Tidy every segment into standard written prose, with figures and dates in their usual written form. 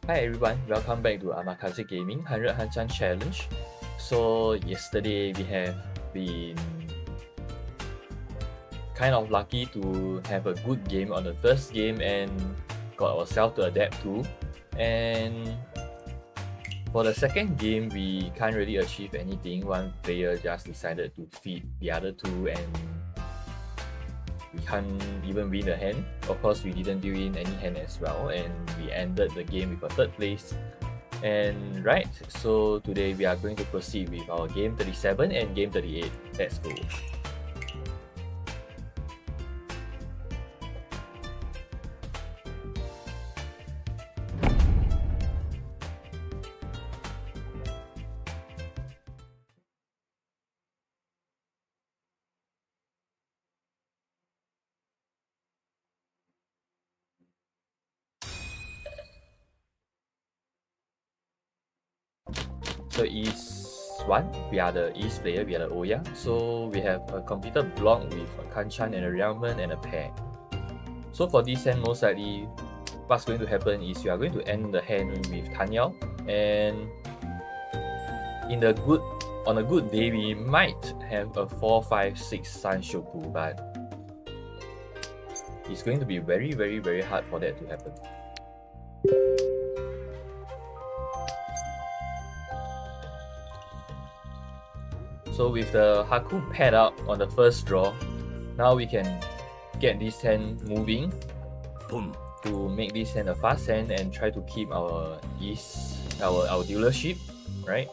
Hi everyone, welcome back to Amakaze Gaming 100 Hanchan Challenge. So yesterday we have been kind of lucky to have a good game on the first game and got ourselves to Adept too. And for the second game, we can't really achieve anything. One player just decided to feed the other two and we can't even win the hand. Of course, we didn't deal in any hand as well, and we ended the game with a third place. And right, so today we are going to proceed with our game 37 and game 38. Let's go. So East 1, we are the East player, we are the Oya. So we have a completed block with a Hanchan and a Realman and a pair. So for this hand, most likely what's going to happen is you are going to end the hand with Tanyao, and on a good day we might have a 4, 5, 6 Sun Shoku, but it's going to be very hard for that to happen. So with the Haku paired up on the first draw, now we can get this hand moving to make this hand a fast hand and try to keep our dealership, right?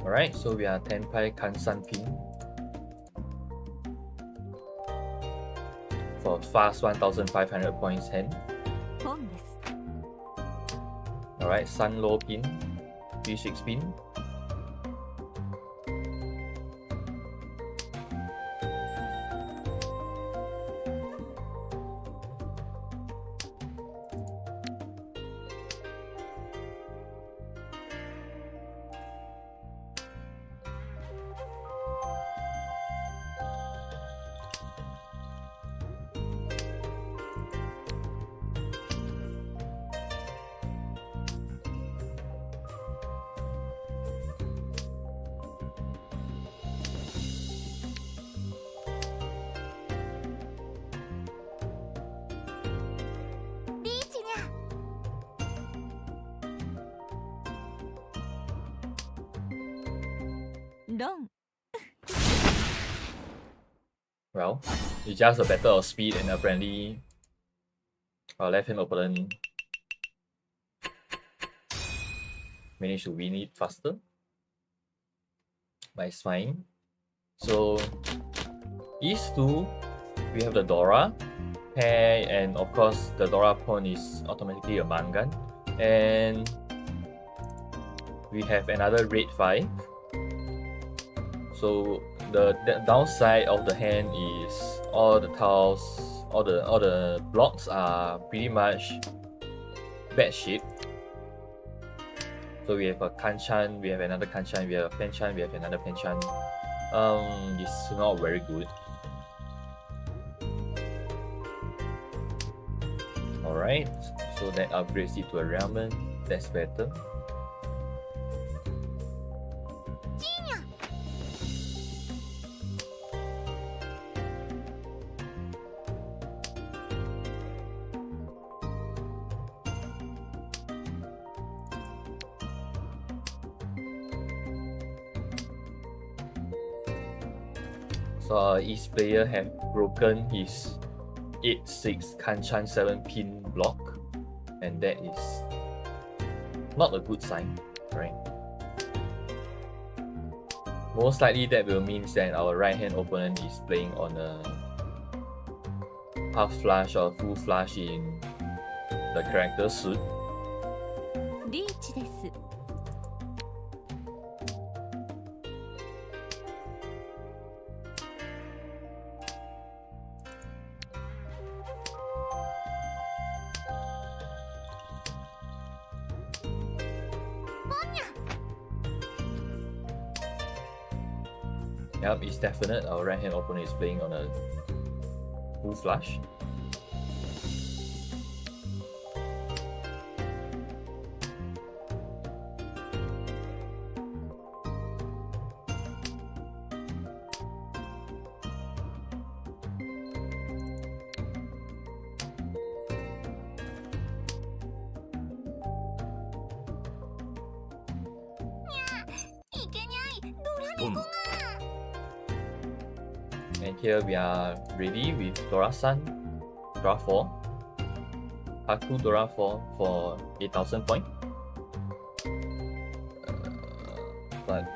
Alright, so we are Tenpai Kansan Pin for fast 1500 points hand. Alright, Sun Low Pin, P6 Pin. Well, it's just a battle of speed, and apparently our left-hand opponent managed to win it faster. But it's fine. So East 2, we have the Dora pair, and of course the Dora pawn is automatically a Mangan. And we have another Red 5. So the downside of the hand is all the tiles, all the blocks are pretty much bad shape. So we have a Kanchan, we have another Kanchan, we have a Penchan, we have another Penchan. It's not very good. Alright, so that upgrades it to a Ramen. That's better. So our East player have broken his 8-6 Kanchan 7 pin block, and that is not a good sign, right? Most likely that will mean that our right hand opponent is playing on a half flush or full flush in the character suit. Yep, it's definite. Our right hand opponent is playing on a full flush. And here we are ready with Dora-san, draw 4, Haku Dora 4 for 8,000 points. But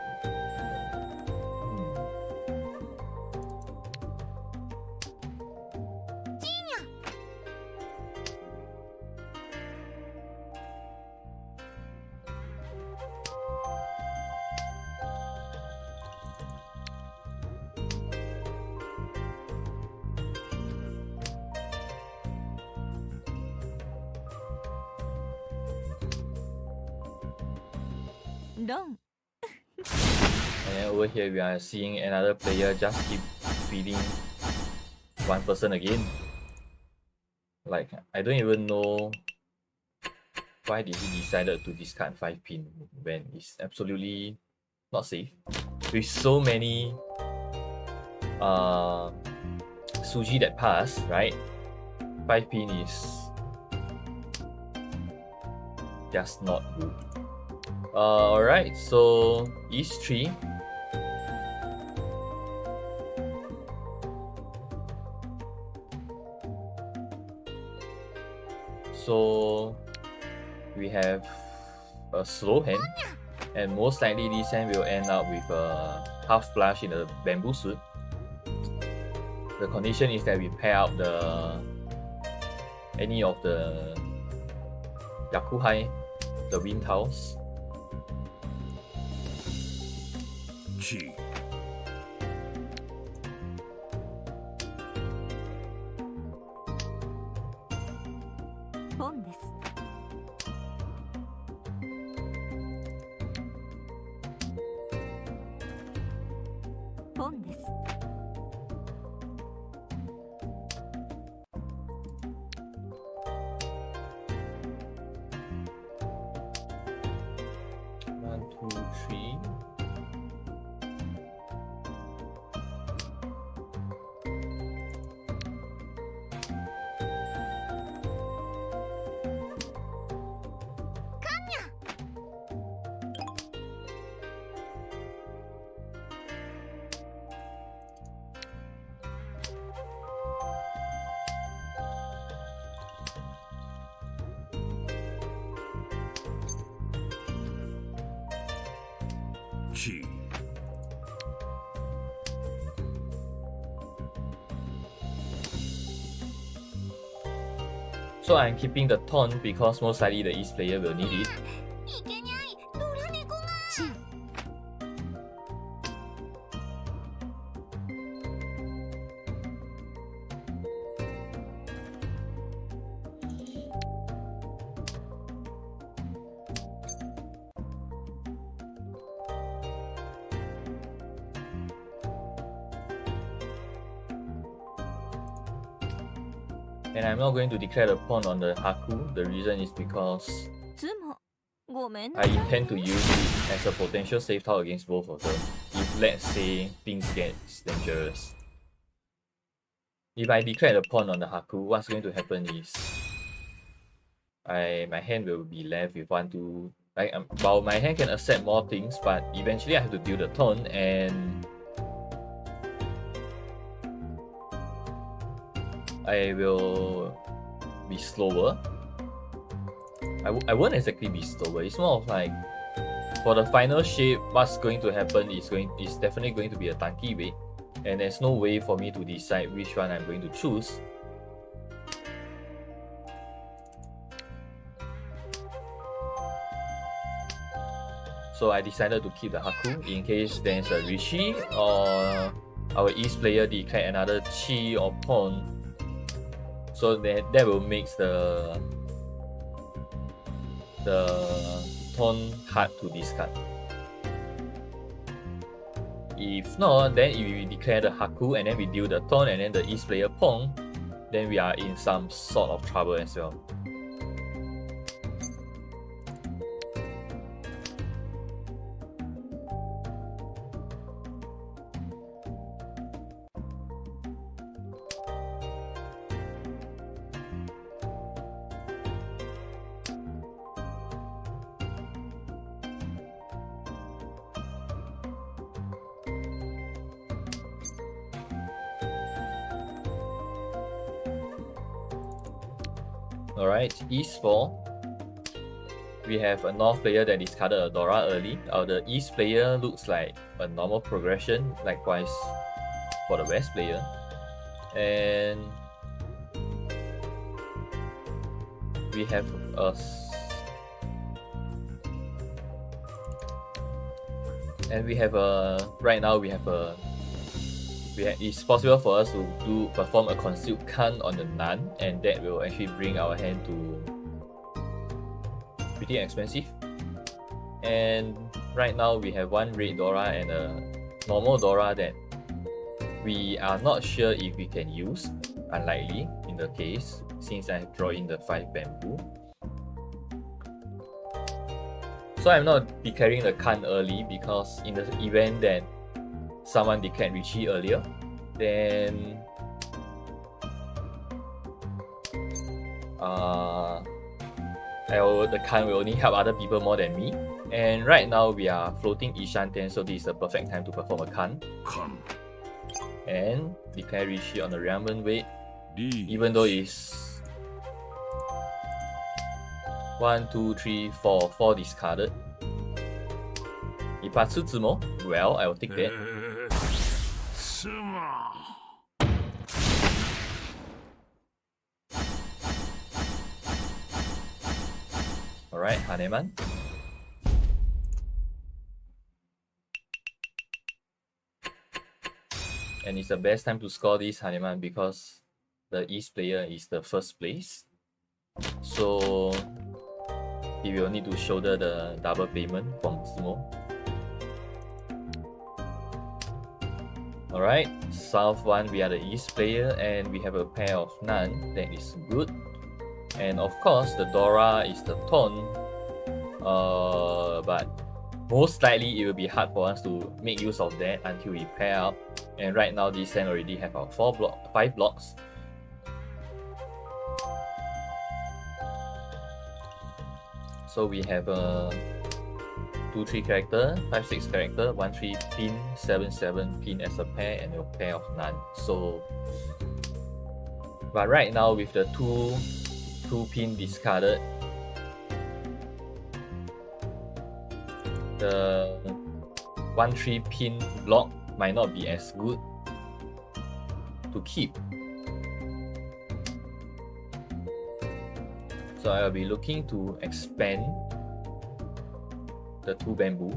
and then over here we are seeing another player just keep feeding one person again. Like, I don't even know why did he decided to discard 5 pin when it's absolutely not safe. With so many Suji that pass, right? 5 pin is just not good. Alright, so East 3. So we have a slow hand, and most likely this hand will end up with a half flush in the bamboo suit. The condition is that we pair out any of the Yakuhai, the wind tiles. Chi. Chi. So I'm keeping the taunt because most likely the East player will need it. And I'm not going to declare the pawn on the Haku. The reason is because I intend to use it as a potential save tile against both of them if, let's say, things get dangerous. If I declare the pawn on the Haku, what's going to happen is my hand will be left with 1, 2... Well, my hand can accept more things, but eventually I have to deal the taunt, and I will be slower. I won't exactly be slower. It's more of like, for the final shape, what's going to happen is definitely going to be a tanky way, and there's no way for me to decide which one I'm going to choose. So I decided to keep the Haku in case there's a Rishi or our East player declare another Chi or pawn. So that will make the taunt hard to discard. If not, then if we declare the Haku and then we deal the taunt and then the East player Pong, then we are in some sort of trouble as well. Alright, East 4. We have a North player that discarded a Dora early. The East player looks like a normal progression, likewise for the West player. And we have a right now it's possible for us to perform a concealed Khan on the Nun, and that will actually bring our hand to pretty expensive. And right now we have one red Dora and a normal Dora that we are not sure if we can use, unlikely in the case, since I have drawn in the 5 bamboo. So I'm not declaring the Khan early, because in the event that someone declared Richie earlier, then the Khan will only help other people more than me. And right now we are floating Ishan 10, so this is the perfect time to perform a Khan. And declare Richie on the Ramen weight, even though it's 1, 2, 3, 4, 4 discarded. Well, I will take that. Alright, Haneman. And it's the best time to score this Haneman because the East player is the first place. So he will need to shoulder the double payment from Sumo. Alright, South 1, we are the East player and we have a pair of Nun, that is good. And of course, the Dora is the taunt, but most likely it will be hard for us to make use of that until we pair up. And right now this hand already have our 5 blocks. So we have a 2-3 character, 5-6 character, 1-3 pin, 7-7 pin as a pair, and a pair of Nun. So, but right now with the 2 pin discarded, the 1-3 pin block might not be as good to keep. So I will be looking to expand the 2 bamboo.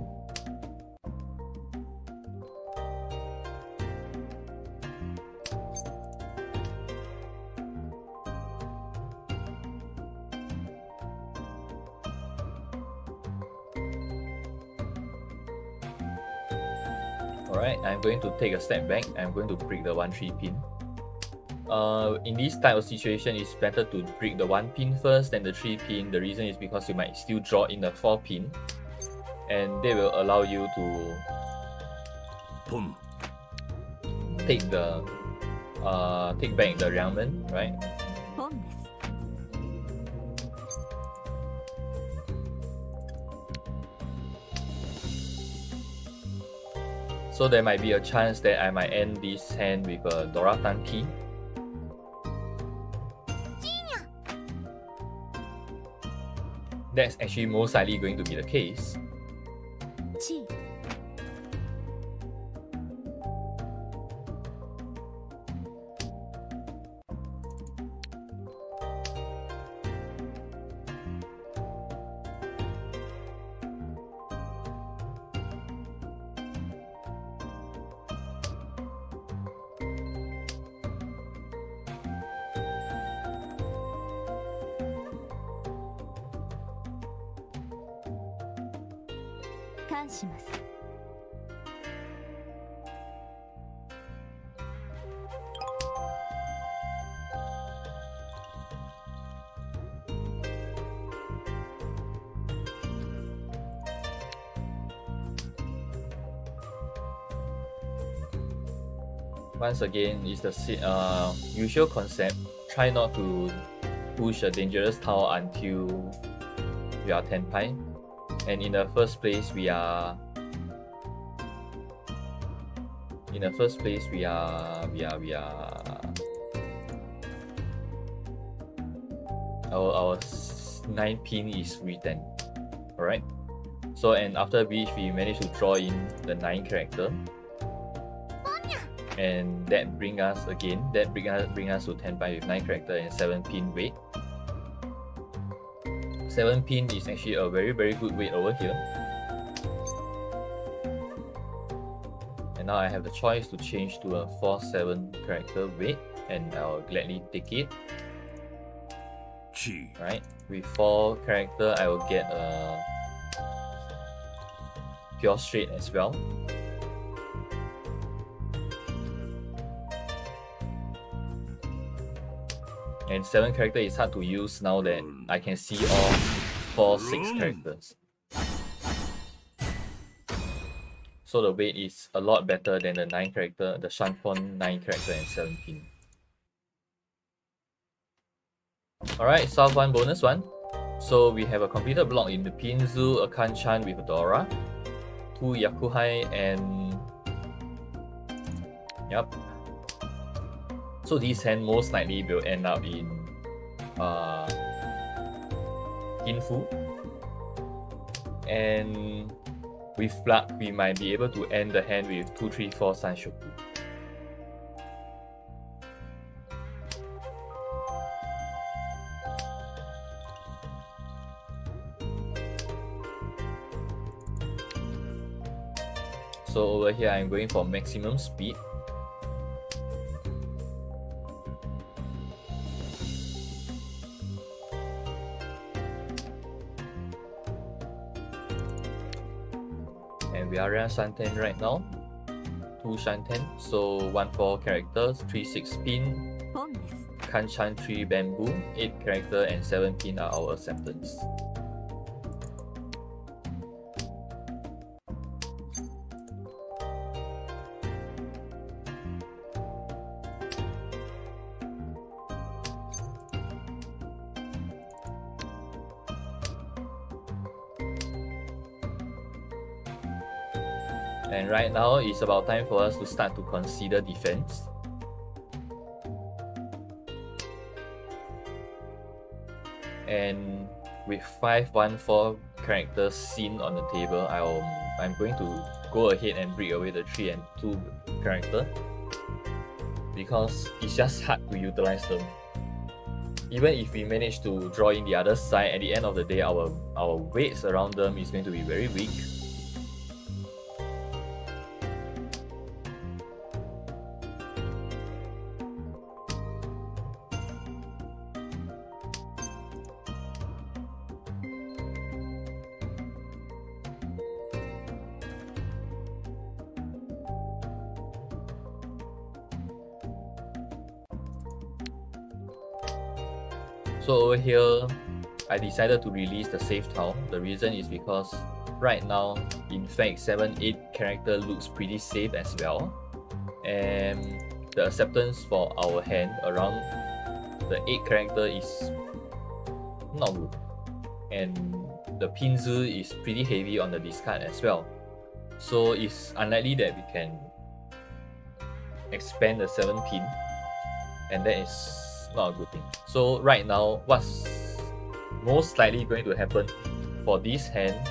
Alright, I'm going to take a step back. I'm going to break the 1-3 pin. In this type of situation, it's better to break the 1 pin first than the 3 pin. The reason is because you might still draw in the 4 pin, and they will allow you to take back the ramen, right? So there might be a chance that I might end this hand with a Dora Tanki. That's actually most likely going to be the case. Once again, it's the usual concept. Try not to push a dangerous tile until we are 10 pi. And in the first place, we are our 9 pin is re-10. Alright. So, and after which we managed to draw in the 9 character. And that bring us to 10 pi with 9 character and 7 pin weight. 7 pin is actually a very good weight over here. And now I have the choice to change to a 4-7 character weight, and I'll gladly take it. Right, with 4 character I will get a pure straight as well. And 7 character is hard to use now that I can see all 4-6 characters. So the weight is a lot better than the 9 character, the Shanpon 9 character and 7 pin. Alright, South 1 bonus 1. So we have a completed block in the Pinzu, a Hanchan with a Dora, 2 Yakuhai, and yep. So this hand most likely will end up in Infu. And with luck, we might be able to end the hand with 2-3-4 Sanshoku. So over here, I'm going for maximum speed. And we are running Shanten right now. 2 Shanten, so 1-4 characters, 3-6 pin, Hanchan 3 bamboo, 8 character and 7 pin are our acceptance. And right now, it's about time for us to start to consider defense. And with 5-1-4 characters seen on the table, I'm going to go ahead and break away the 3 and 2 character, because it's just hard to utilize them. Even if we manage to draw in the other side, at the end of the day, our weights around them is going to be very weak. So over here, I decided to release the safe tile. The reason is because right now, in fact, 7-8 character looks pretty safe as well. And the acceptance for our hand around the 8 character is not good. And the Pinzu is pretty heavy on the discard as well. So it's unlikely that we can expand the 7 pin, and that is not a good thing. So right now, what's most likely going to happen for this hand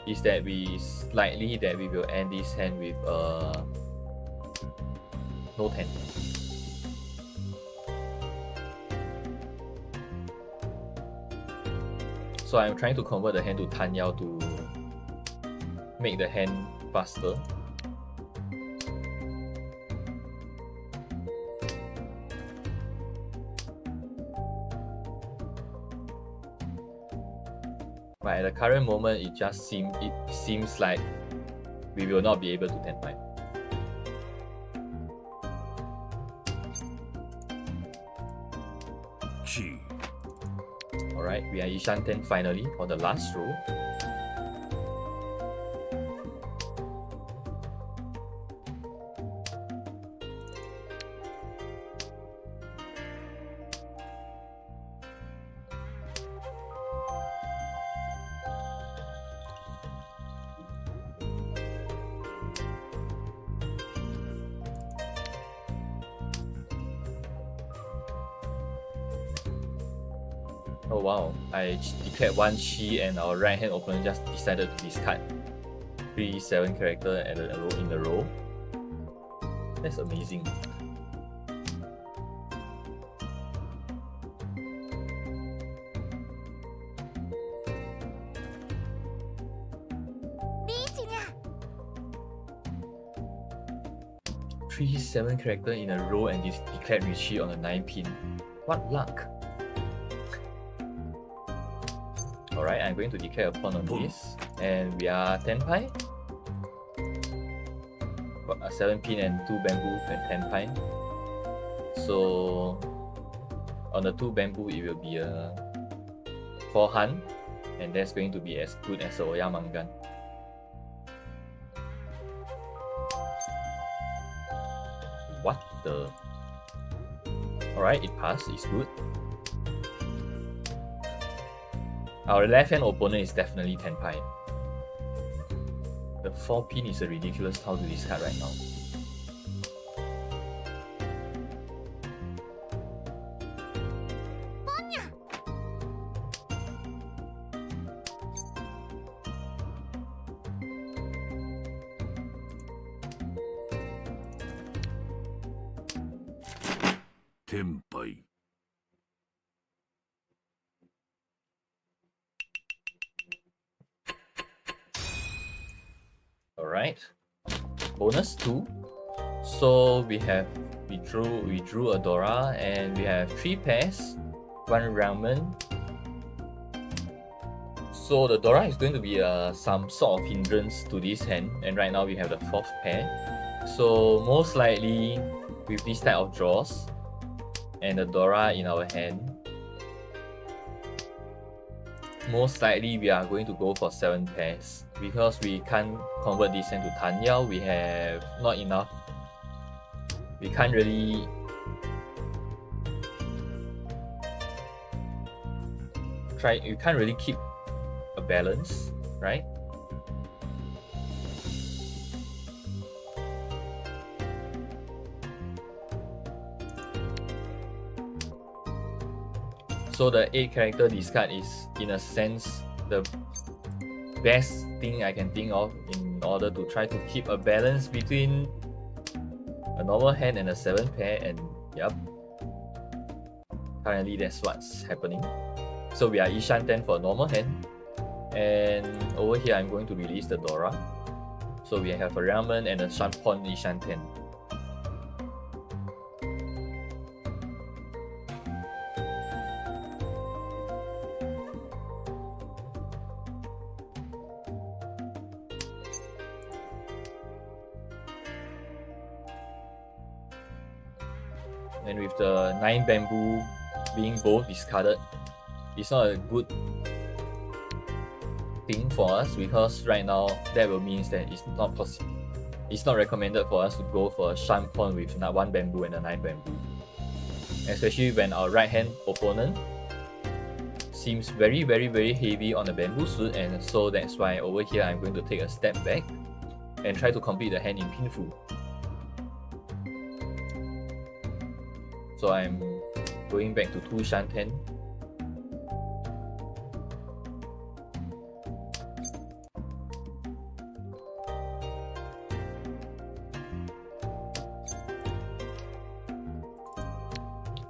is that we will end this hand with no 10. So I'm trying to convert the hand to Tan Yao to make the hand faster. But at the current moment, it seems like we will not be able to 10 pi. Alright, we are Ishan 10 finally for the last row. Oh wow, I declared 1 chi and our right hand opponent just decided to discard 3/7 character in a row. That's amazing. Three 7 character in a row and declared Richie on a 9 pin. What luck! Alright, I'm going to declare a pawn on this, and we are 10 pi. Got a 7 pin and 2 bamboo and 10 pi. So on the 2 bamboo, it will be a 4 Han, and that's going to be as good as a Oyamangan. What the? Alright, it passed, it's good. Our left hand opponent is definitely 10 pi. The 4 pin is a ridiculous tile to discard right now. Tenpai. Alright. Bonus 2. So we drew a Dora and we have 3 pairs, 1 ramen. So the Dora is going to be some sort of hindrance to this hand, and right now we have the 4th pair. So most likely with this type of draws and the Dora in our hand, most likely we are going to go for 7 pairs. Because we can't convert this hand to Tanyao, we have not enough. We can't really keep a balance, right? So the 8 character discard is, in a sense, the best thing I can think of in order to try to keep a balance between a normal hand and a 7 pair, and yep, currently that's what's happening. So we are Ishan 10 for a normal hand, and over here I'm going to release the Dora. So we have a ramen and a Shanpon Ishan 10. And with the 9 bamboo being both discarded, it's not a good thing for us, because right now that will mean that it's not recommended for us to go for a Shanpon with 1 bamboo and a 9 bamboo. Especially when our right hand opponent seems very heavy on the bamboo suit, and so that's why over here I'm going to take a step back and try to complete the hand in pinfu. So I'm going back to 2 Shan 10.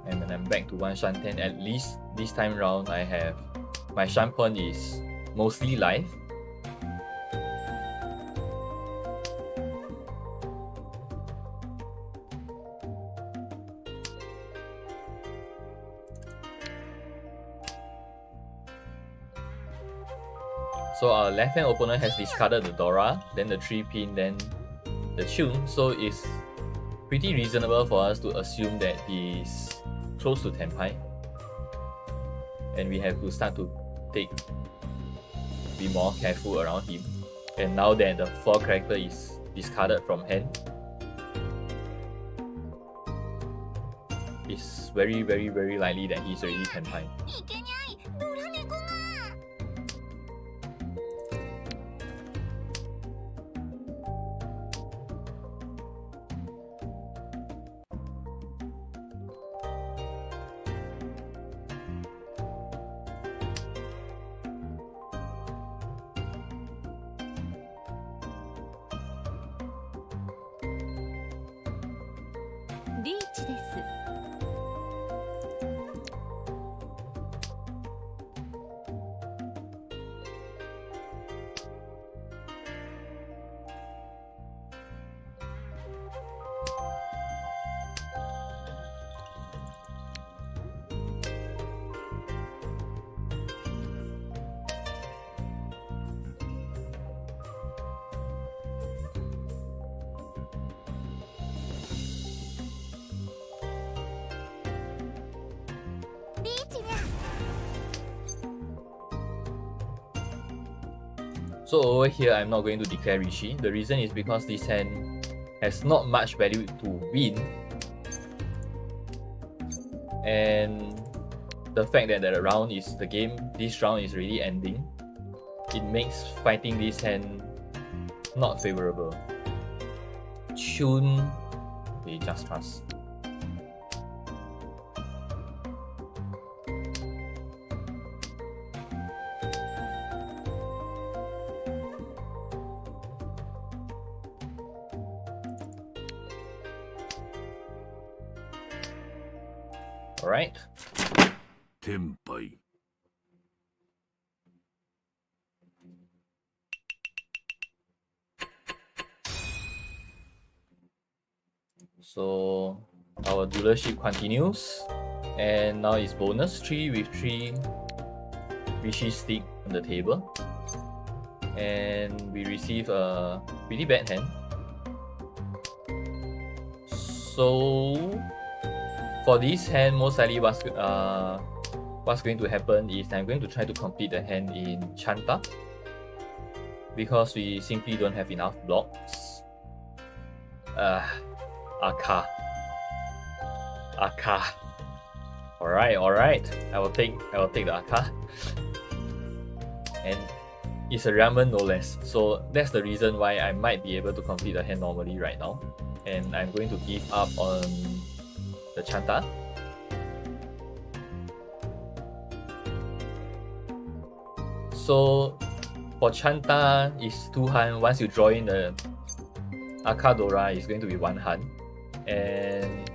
And then I'm back to 1 Shan 10. At least this time round I have my Shanpon is mostly live. So our left hand opponent has discarded the Dora, then the 3 pin, then the tune. So it's pretty reasonable for us to assume that he's close to 10 pi. And we have to start to be more careful around him. And now that the 4 character is discarded from hand, it's very likely that he's already 10 pi. リーチです。 So over here, I'm not going to declare Rishi. The reason is because this hand has not much value to win. And the fact that this round is really ending, it makes fighting this hand not favorable. Chun, okay, just pass. Alright. Tenpai. So our dealership continues, and now it's bonus 3 with 3 Rishi stick on the table, and we receive a pretty bad hand. So for this hand, most likely what's going to happen is I'm going to try to complete the hand in Chanta, because we simply don't have enough blocks. Aka. Alright. I will take the Aka. And it's a ramen no less. So that's the reason why I might be able to complete the hand normally right now. And I'm going to give up on the Chanta. So for Chanta, it's 2 hand. Once you draw in the Akadora, it's going to be 1 hand. And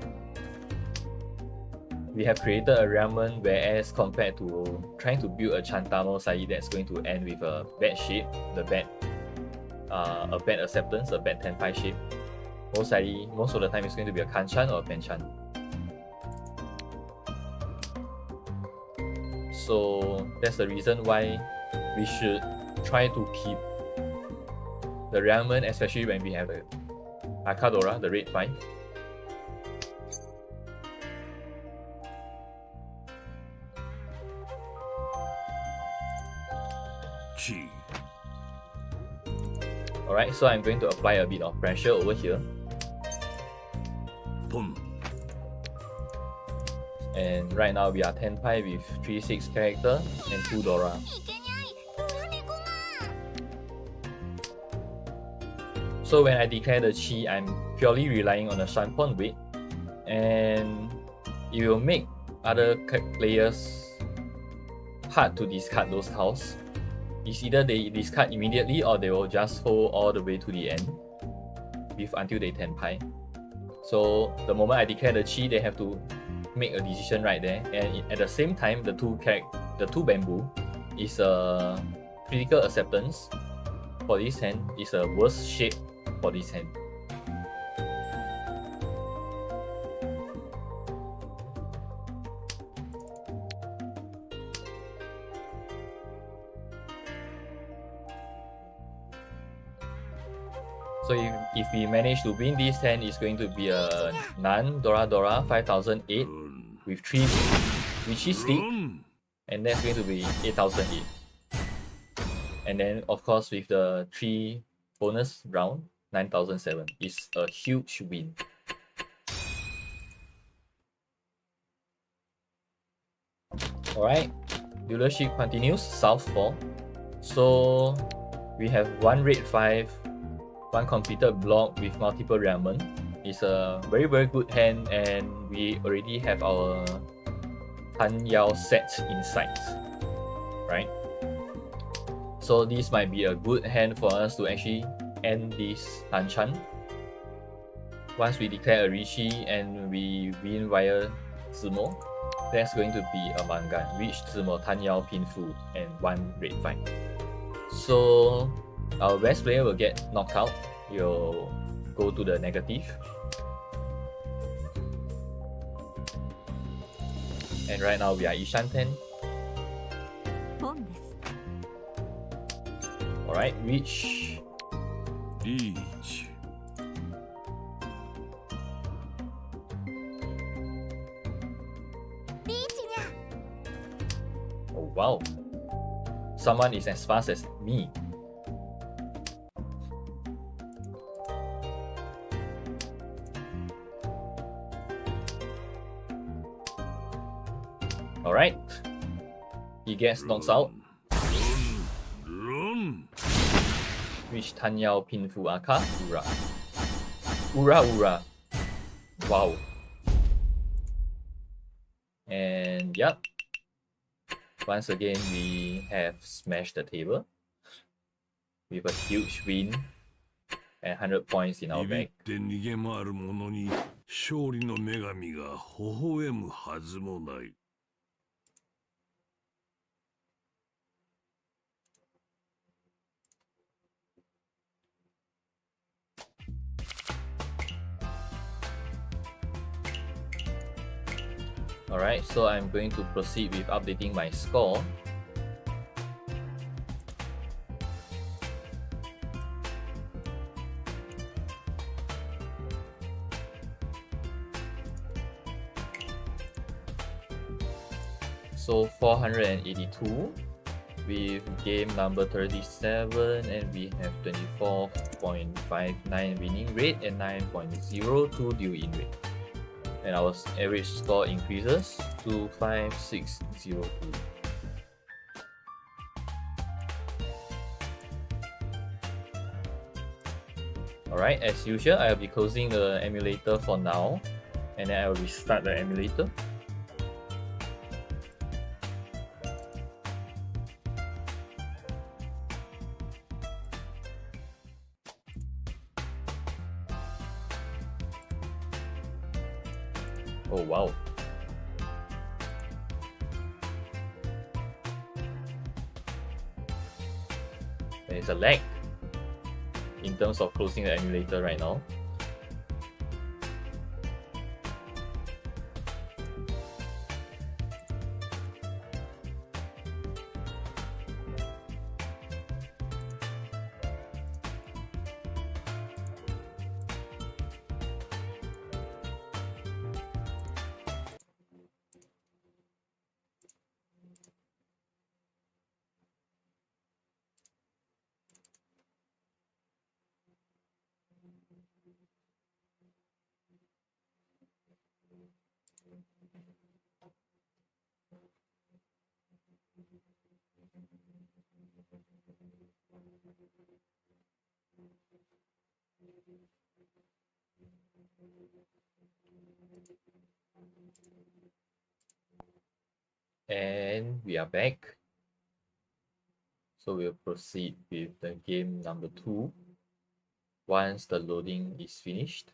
we have created a ramen, whereas compared to trying to build a Chanta, most likely that's going to end with a bad shape, a bad acceptance, a bad Tenpai shape. Most of the time it's going to be a Hanchan or a Penchan. So that's the reason why we should try to keep the ramen, especially when we have the Akadora, the red 5. Chi. Alright, so I'm going to apply a bit of pressure over here. Pum. And right now we are Tenpai with 3/6 character and 2 Dora. So when I declare the Chi, I'm purely relying on the Shanpon weight, and it will make other players hard to discard those tiles. It's either they discard immediately or they will just hold all the way to the end until they Tenpai. So the moment I declare the Chi, they have to make a decision right there, and at the same time the two bamboo is a critical acceptance for this hand. Is a worst shape for this hand. So if we manage to win this hand, it's going to be a Nan Dora 5008 with 3 Rishi stick, and that's going to be 8008. And then of course with the 3 bonus round, 9007 is a huge win. Alright, dealership continues, South 4. So we have 1 red 5, 1 completed block with multiple ramen. It's a very good hand, and we already have our Han Yao set in sight, right? So this might be a good hand for us to actually end this Hanchan. Once we declare a Rishi and we win via Zimo, that's going to be a Mangan, which Zimo Tanyao Pinfu and 1 red fight. So our best player will get knocked out. He'll go to the negative. And right now we are Ishan 10. Alright, which... Reach. Oh wow. Someone is as fast as me. Alright. He gets knocked out. Run. Which Tanyao Pinfu Aka? Ura. Ura. Wow. And yep. Once again, we have smashed the table with a huge win and 100 points in our ビビっ bag. て逃げ回る者に勝利の女神が微笑むはずもない。Alright, so I'm going to proceed with updating my score. So 482 with game number 37, and we have 24.59 winning rate and 9.02 due in rate. And our average score increases to 5602. Alright, as usual, I'll be closing the emulator for now, and then I'll restart the emulator. Oh wow. There's a lag in terms of closing the emulator right now. And we are back. So we'll proceed with the game number 2 once the loading is finished.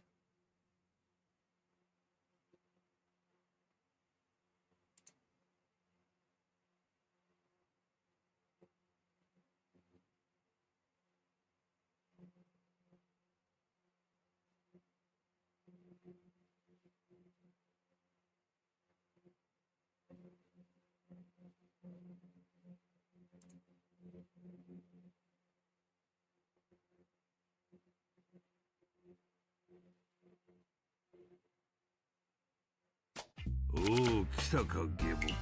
おお、来たか下僕。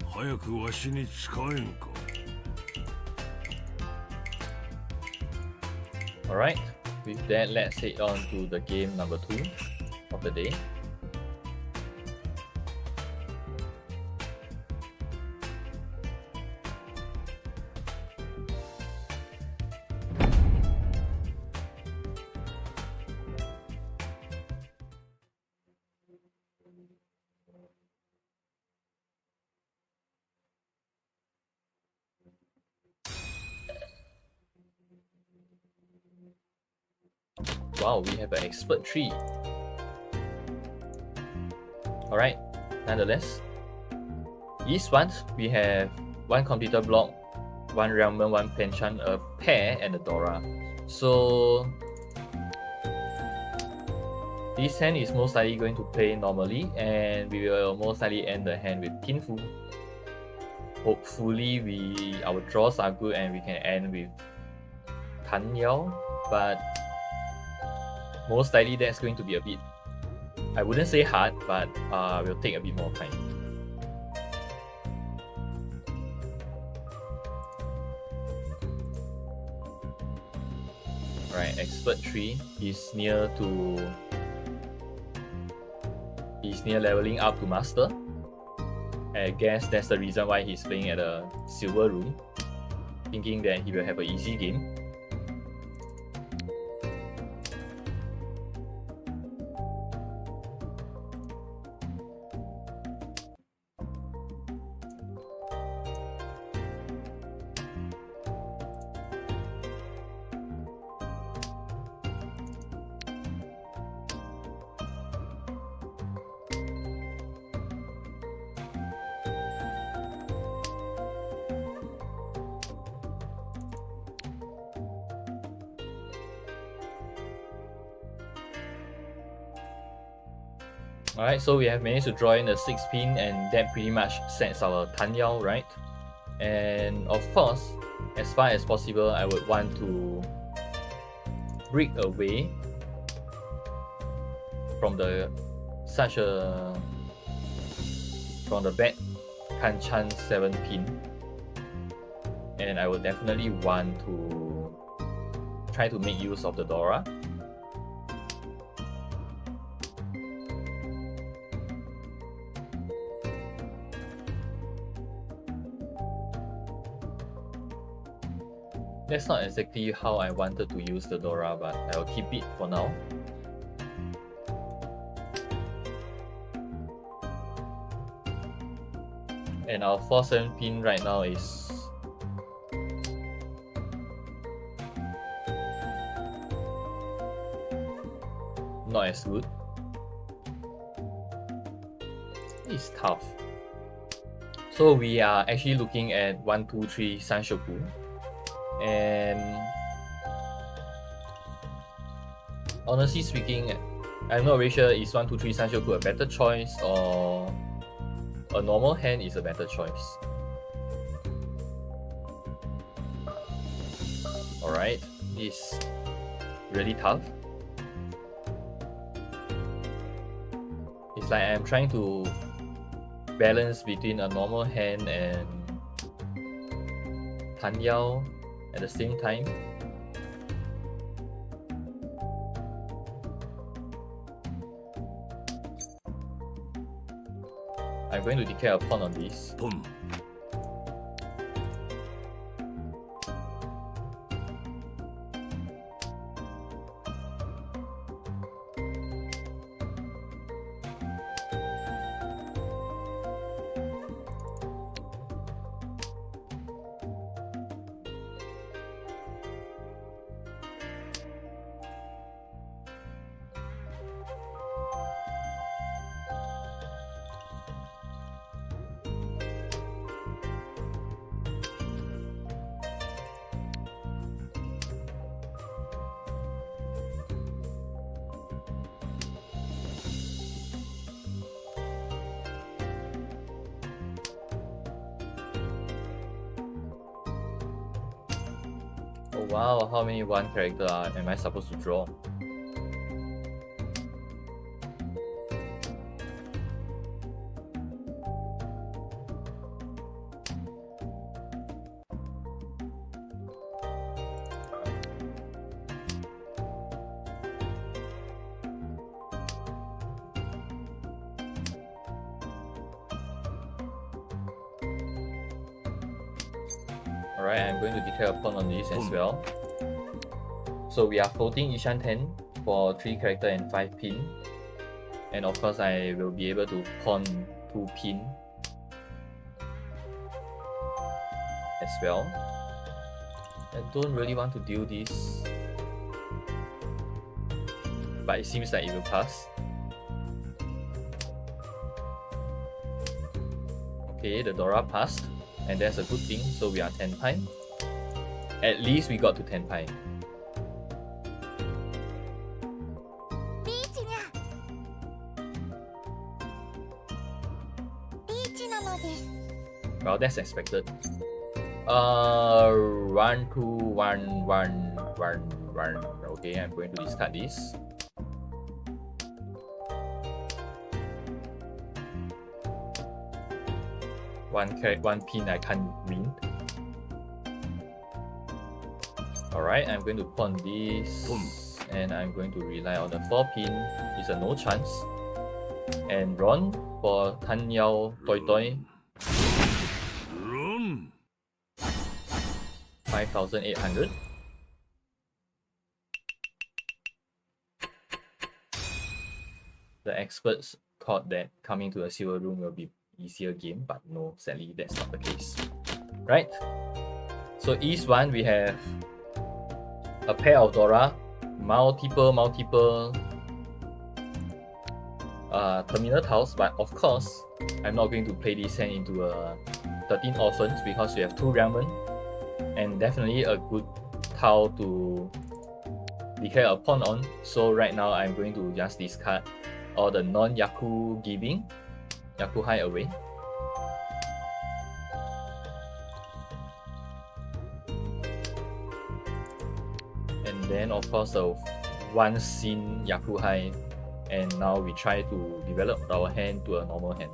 早くわしに使えんか。Alright, with that, let's head on to the game number 2 of the day. Wow, we have an expert tree. Alright, nonetheless. East ones, we have 1 computer block, 1 Realman, 1 Hanchan, a pair, and a Dora. So this hand is most likely going to play normally, and we will most likely end the hand with Tinfu. Hopefully our draws are good and we can end with Tan Yao, but most likely that's going to be a bit, I wouldn't say hard, but will take a bit more time. Alright, Expert 3 is near leveling up to Master. I guess that's the reason why he's playing at a Silver room, thinking that he will have an easy game. Alright, so we have managed to draw in a 6 pin, and that pretty much sets our Tan Yao, right? And of course, as far as possible, I would want to break away from the bad Hanchan 7 pin, and I would definitely want to try to make use of the Dora. That's not exactly how I wanted to use the Dora, but I'll keep it for now. And our 4-7 pin right now is not as good. It's tough. So we are actually looking at 1, 2, 3 Sanshoku. And honestly speaking, I'm not really sure is 1, 2, 3 Sanshoku a better choice or a normal hand is a better choice. Alright, this is really tough. It's like I'm trying to balance between a normal hand and Tan Yao at the same time. I'm going to declare a pawn on this. Pawn. Oh wow, how many 1 character am I supposed to draw? Alright, I'm going to declare a pawn on this as well. So we are floating Ishan 10 for 3 character and 5 pin. And of course I will be able to pawn 2 pin as well. I don't really want to deal this, but it seems like it will pass. Okay, the Dora passed, and that's a good thing, so we are 10 pi. At least we got to 10 pi. リーチにゃリーチなのです Well, that's expected. 1, 2, 1, 1, 1, 1. Okay, I'm going to discard this. One pin I can't win. Alright, I'm going to pawn this, and I'm going to rely on the 4 pin. It's a no chance. And Ron for Tan Yao Toi Toi. 5,800. The experts thought that coming to a silver room will be easier game, but no, sadly that's not the case. Right? So East 1 we have a pair of Dora, multiple terminal tiles, but of course I'm not going to play this hand into a 13 orphans because we have 2 Ramen and definitely a good tile to declare a pawn on. So right now I'm going to just discard all the non-Yaku giving, Yaku high away. And then of course the one scene Yaku high, and now we try to develop our hand to a normal hand.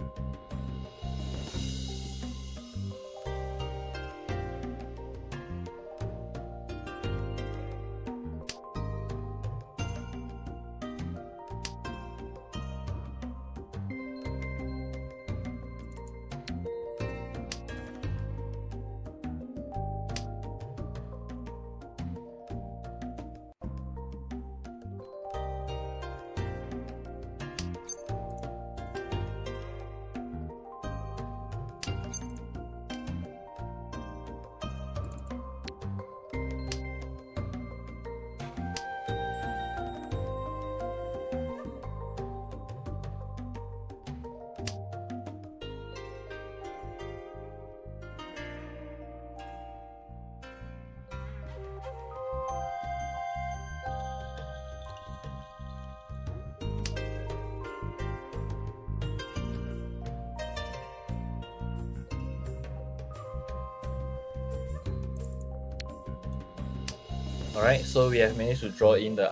Alright, so we have managed to draw in the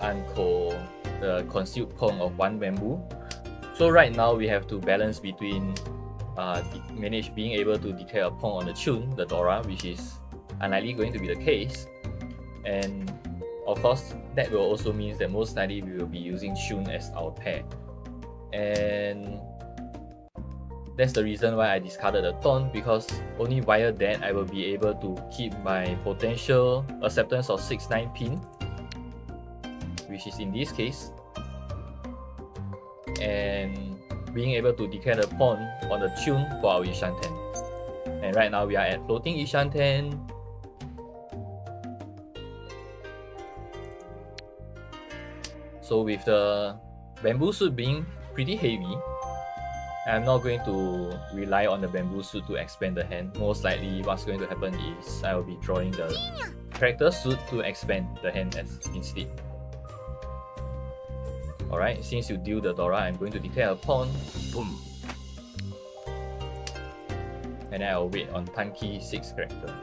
the concealed pawn of 1 bamboo. So right now we have to balance between being able to declare a pawn on the Chun, the Dora, which is unlikely going to be the case. And of course, that will also mean that most likely we will be using Chun as our pair. And that's the reason why I discarded the Taunt, because only via that I will be able to keep my potential acceptance of 6-9 pin, which is in this case, and being able to declare the pawn on the Chun for our Ishanten. And right now we are at floating Ishanten. So with the bamboo suit being pretty heavy, I'm not going to rely on the bamboo suit to expand the hand. Most likely what's going to happen is I will be drawing the character suit to expand the hand instead. Alright, since you deal the Dora, I'm going to declare a pawn. Boom. And then I'll wait on Tanki 6 character.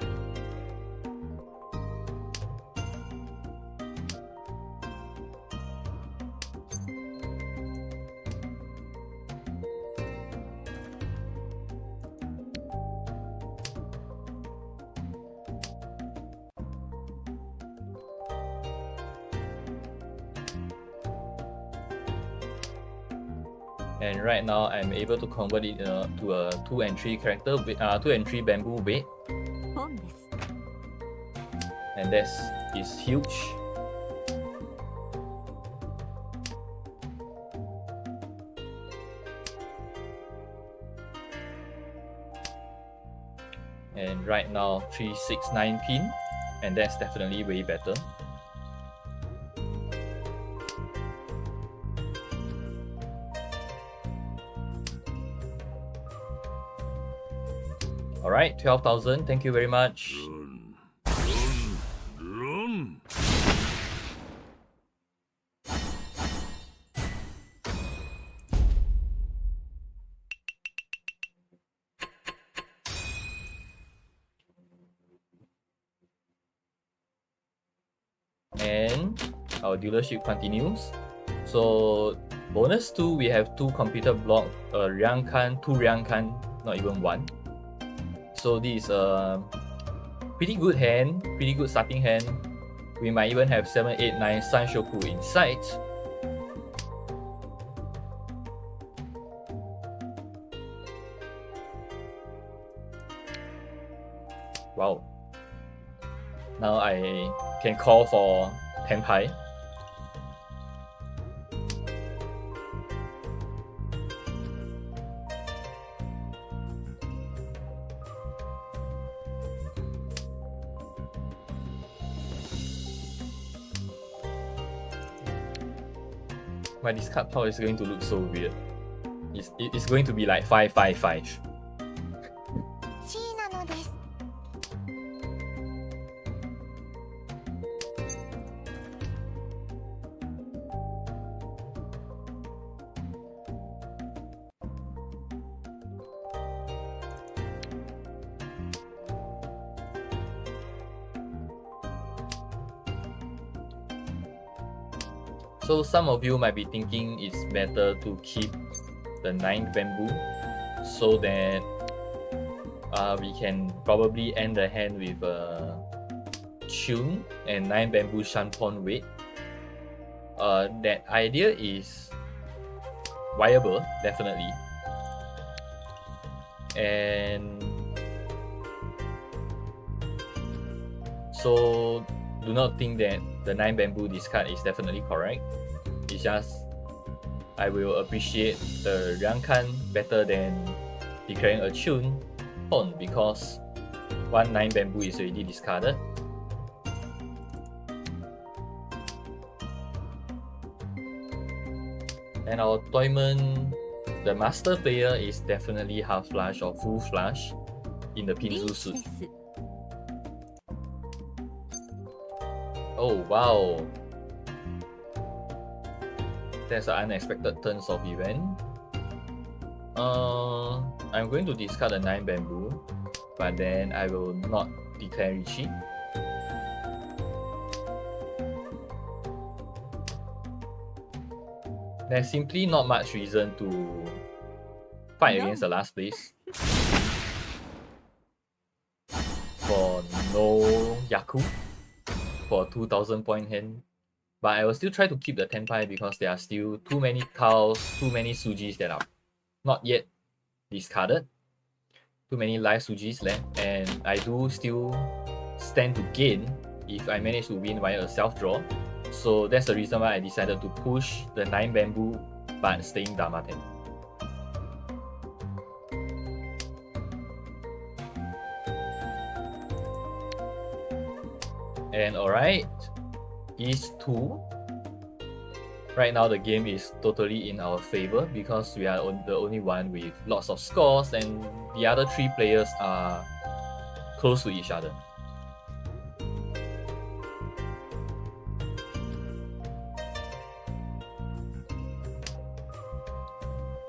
And right now I'm able to convert it to a 2 and 3 character with 2 and 3 bamboo weight. And that is huge. And right now 3, 6, 9 pin, and that's definitely way better. Alright, 12,000. Thank you very much. Run, run, run. And our dealership continues. So bonus 2, we have 2 computer block, Riangkan, 2 Riangkan, not even 1. So this is a pretty good hand, pretty good starting hand. We might even have 7, 8, 9 Sanshoku in sight. Wow. Now I can call for Tenpai. My discard pile is going to look so weird. It's going to be like 555. C なのです。 So some of you might be thinking it's better to keep the 9th bamboo so that we can probably end the hand with a tune and 9 bamboo shanpon weight. That idea is viable, definitely. And so do not think that the 9 bamboo discard is definitely correct. It's just I will appreciate the Riangkan better than declaring a tune pawn because 1 9 bamboo is already discarded. And our tournament, the master player is definitely half flush or full flush in the Pinzu suit. Oh wow, that's an unexpected turns of event. I'm going to discard the 9 bamboo, but then I will not declare Rishi. There's simply not much reason to fight against the last place for no Yaku for 2000 point hand. But I will still try to keep the Tenpai because there are still too many tiles, too many Sujis that are not yet discarded. Too many live Sujis left, and I do still stand to gain if I manage to win via a self-draw. So that's the reason why I decided to push the 9 bamboo but staying Dharma 10. And alright, East 2. Right now the game is totally in our favor because we are the only one with lots of scores and the other 3 players are close to each other.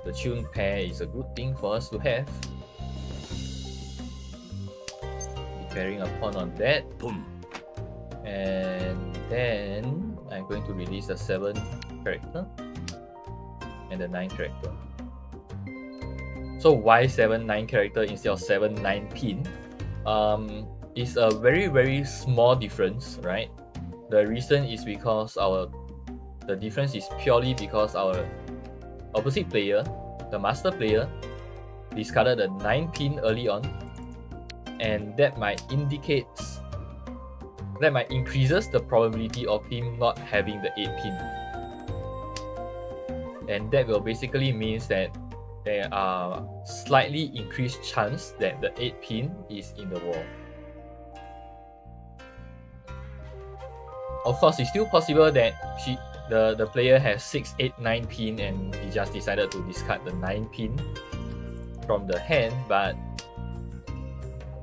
The tune pair is a good thing for us to have. Declaring a pawn on that. Boom. And then I'm going to release the 7 character and the 9 character. So why 7 9 character instead of 7 9 pin? It's a very small difference, right? The reason is because the difference is purely because our opposite player, the master player, discarded the 9 pin early on, and that might increases the probability of him not having the 8 pin. And that will basically means that there are slightly increased chance that the 8 pin is in the wall. Of course, it's still possible that the player has 6, 8, 9 pin and he just decided to discard the 9 pin from the hand, but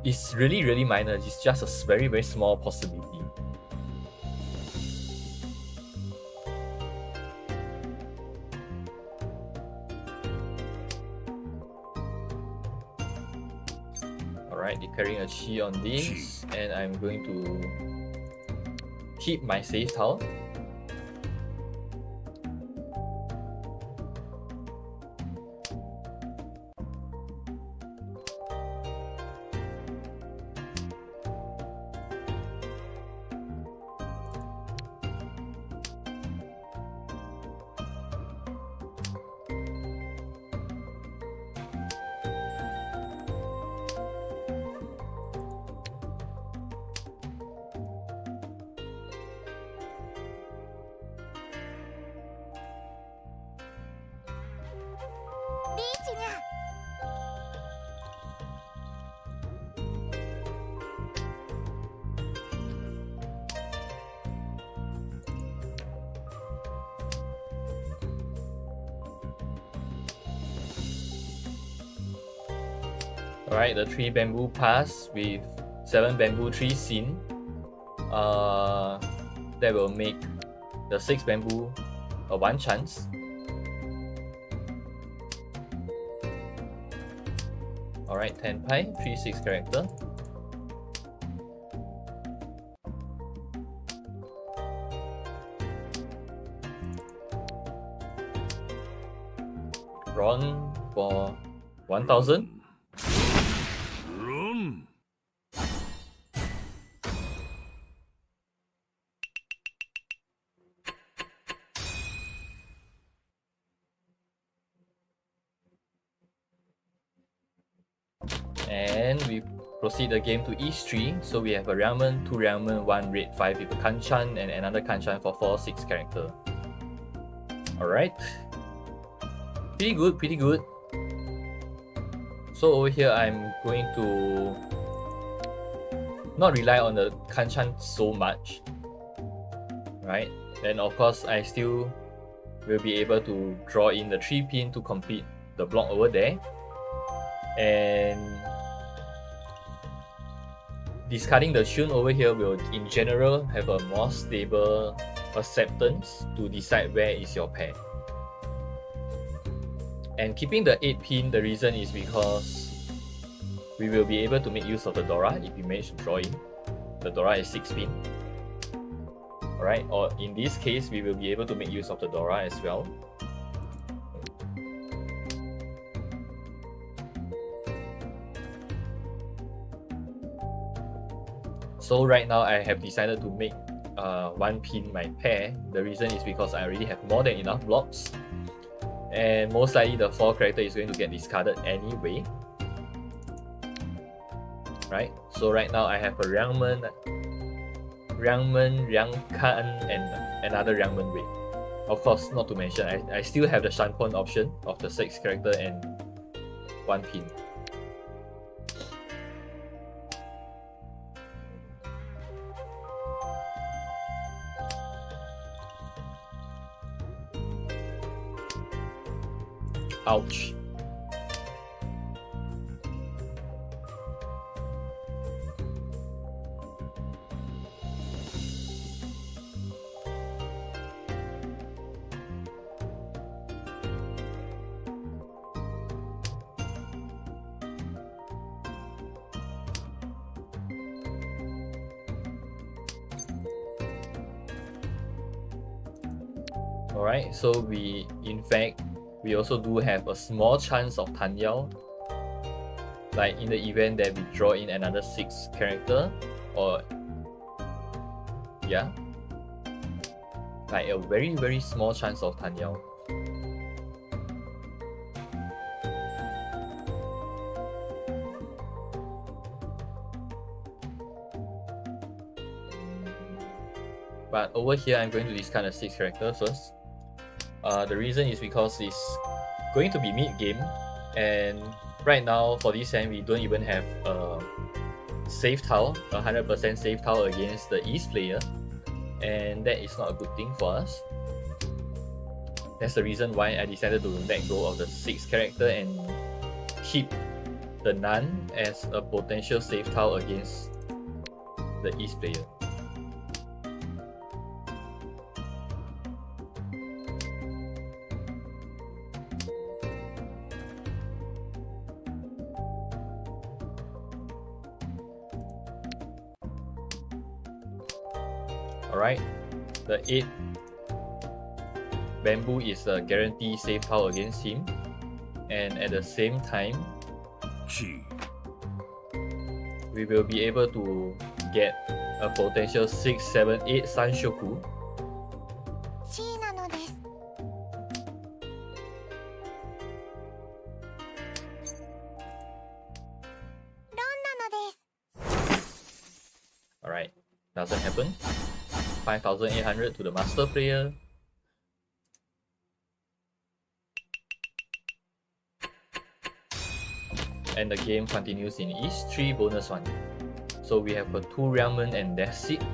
It's really minor. It's just a very small possibility. Alright, declaring a chi on this, and I'm going to keep my save tile. Alright, the 3 bamboo pass with 7 bamboo trees seen. That will make the 6 bamboo a 1 chance. Alright, 10 pi, 3/6 character. Run for 1000. Run. And we proceed the game to each tree. So we have a Realman, 2 Realman, 1 red 5 with a Hanchan, and another Hanchan for 4/6 character. Alright. Pretty good, pretty good. So over here I'm going to not rely on the Hanchan so much. Right? Then of course I still will be able to draw in the 3 pin to complete the block over there. And discarding the Shun over here will in general have a more stable acceptance to decide where is your pair. And keeping the 8 pin, the reason is because we will be able to make use of the Dora if we manage to draw in. The Dora is 6 pin. Alright, or in this case, we will be able to make use of the Dora as well. So right now I have decided to make 1 pin my pair. The reason is because I already have more than enough blocks. And most likely the 4 character is going to get discarded anyway. Right? So right now I have a Realman, Hanchan, and another Realman Wei. Of course, not to mention, I still have the Shanpon option of the 6 character and 1 pin. Ouch. Alright, so we also do have a small chance of Tan Yao. Like in the event that we draw in another 6 character, or yeah, like a very small chance of Tan Yao. But over here, I'm going to discard the 6 character first. The reason is because it's going to be mid-game, and right now for this hand we don't even have a save tile, 100% save tile against the East player, and that is not a good thing for us. That's the reason why I decided to let go of the 6 character and keep the Nun as a potential save tile against the East player. Alright, the 8 bamboo is a guarantee save tile against him, and at the same time, we will be able to get a potential 6, 7, 8 Sanshoku. Alright, doesn't happen. 5,800 to the master player. And the game continues in East 3 bonus 1. So we have a 2 Realmon and Death Seed,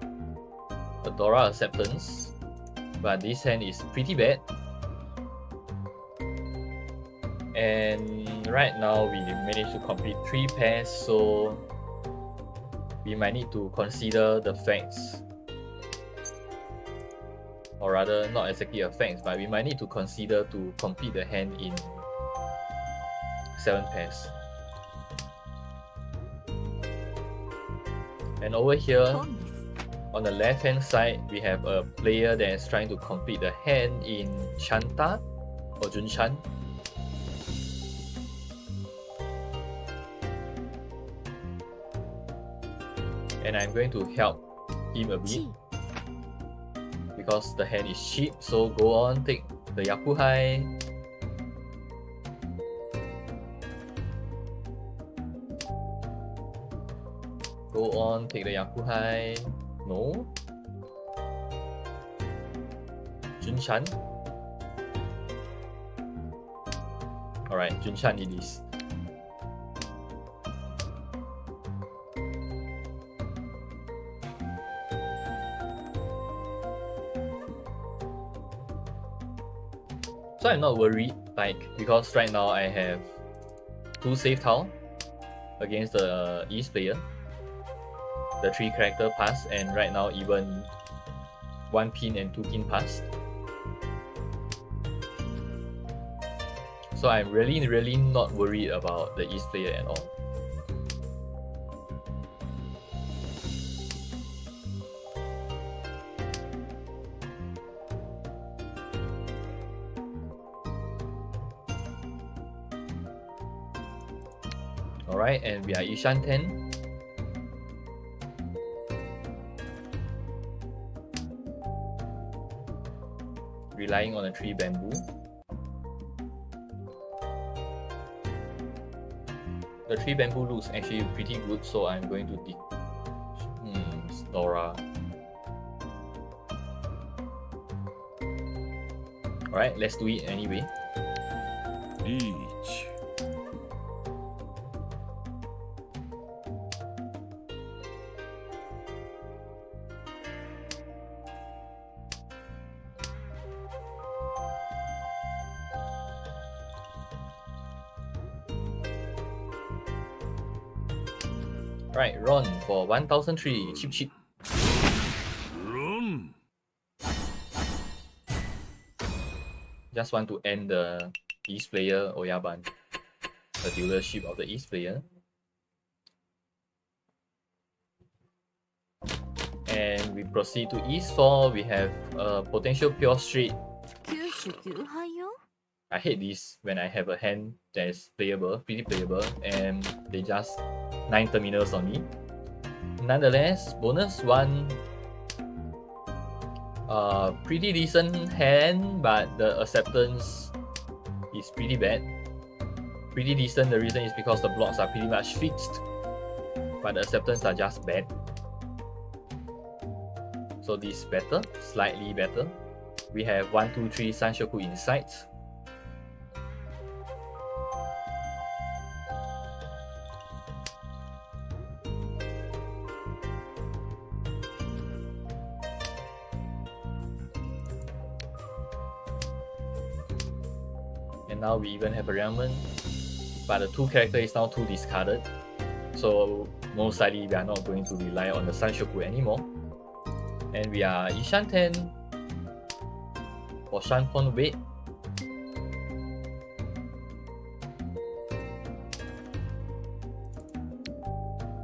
a Dora Acceptance, but this hand is pretty bad. And right now we managed to complete 3 pairs, so we might need to consider the facts. Or rather, not exactly a fact, but we might need to consider to complete the hand in 7 pairs. And over here, on the left hand side, we have a player that is trying to complete the hand in Chanta or Junchan. And I'm going to help him a bit because the hand is cheap, so go on, take the Yakuhai. Go on, take the Yakuhai. No. Junchan. Alright, Junchan it is. So I'm not worried, because right now I have 2 save tile against the East player. The 3 character pass, and right now even 1 pin and 2 pin passed. So I'm really not worried about the East player at all. Alright, and we are Ishan 10. Relying on a 3 bamboo. The 3 bamboo looks actually pretty good, so I'm going to Dora. Alright, let's do it anyway. Each. Right, Ron for 1003, cheap. Run. Just want to end the East player Oyaban, the dealership of the East player. And we proceed to East 4, we have a potential pure straight. I hate this when I have a hand that is playable, pretty playable, and they just 9 terminals on me. Nonetheless, bonus 1, pretty decent hand, but the acceptance is pretty bad. Pretty decent, the reason is because the blocks are pretty much fixed, but the acceptance are just bad. So this is better, slightly better. We have 1, 2, 3 Sanshoku in sight. And now we even have a Realmon. but the 2 character is now 2 discarded. So most likely we are not going to rely on the Sanshoku anymore. And we are Ishan 10 for Shanpon Wait.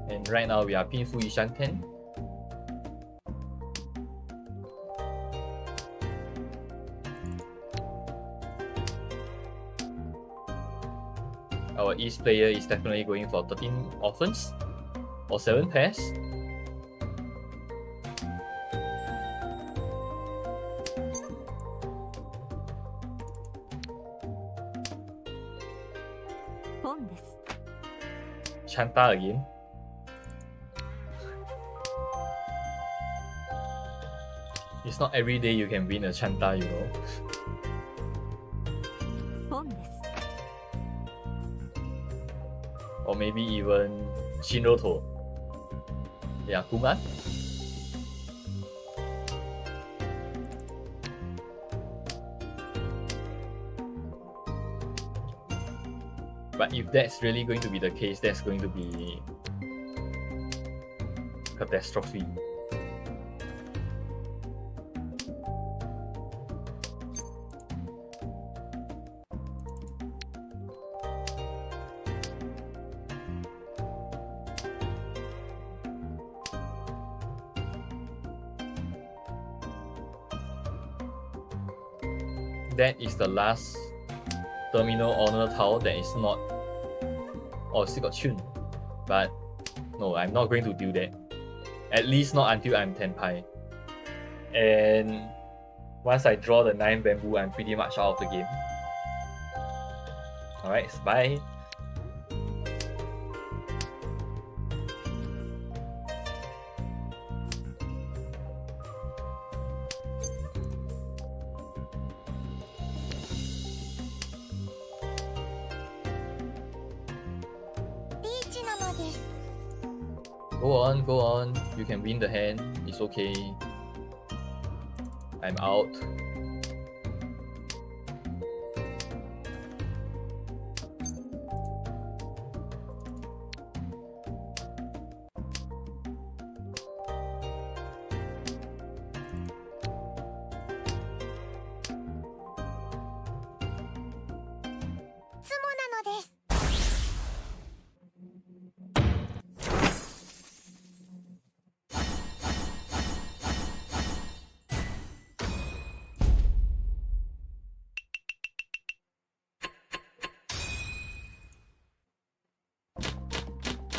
And right now we are Pinfu Ishan 10. Our East player is definitely going for 13 orphans or 7 pairs. Chanta again. It's not every day you can win a Chanta, you know. Or maybe even Shinroto. Yeah, Kuman. But if that's really going to be the case, that's going to be catastrophe. That is the last terminal honor tile that is not. Oh, still got Chun. But no, I'm not going to do that. At least not until I'm Tenpai. And once I draw the 9 bamboo, I'm pretty much out of the game. Alright, bye. Go on, you can win the hand, it's okay. I'm out.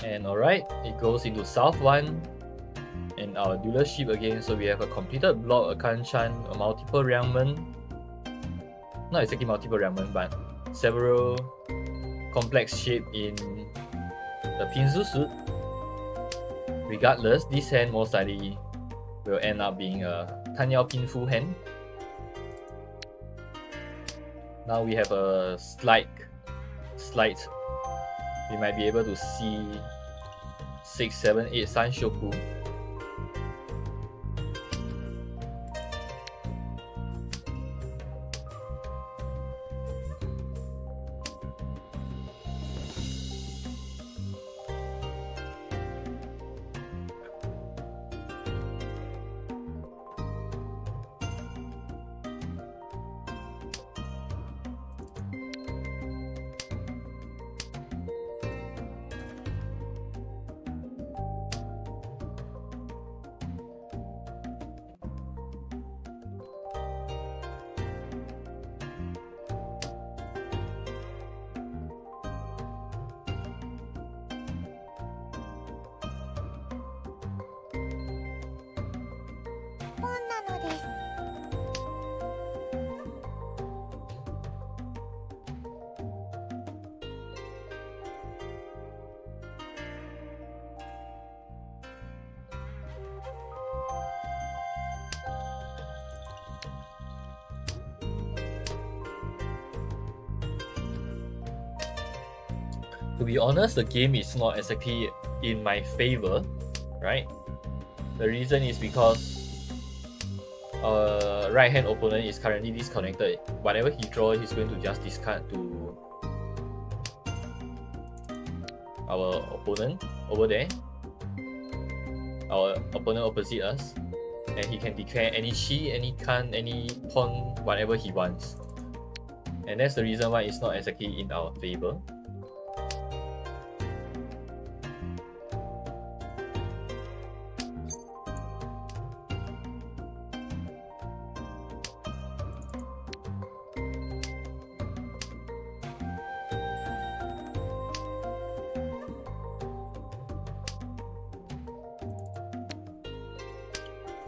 And alright, it goes into South 1 and our dealership again. So we have a completed block, a Hanchan, a multiple Ryangmen. Not exactly multiple Ryangmen, but several complex shape in the Pinzu suit. Regardless, this hand most likely will end up being a Tanyao Pinfu hand. Now we have a slight. We might be able to see 6, 7, 8 Sanshoku. To be honest, the game is not exactly in my favor, right? The reason is because right hand opponent is currently disconnected. Whatever he draws, he's going to just discard to our opponent over there, our opponent opposite us, and he can declare any chi, any kan, any pawn, whatever he wants. And that's the reason why it's not exactly in our favor.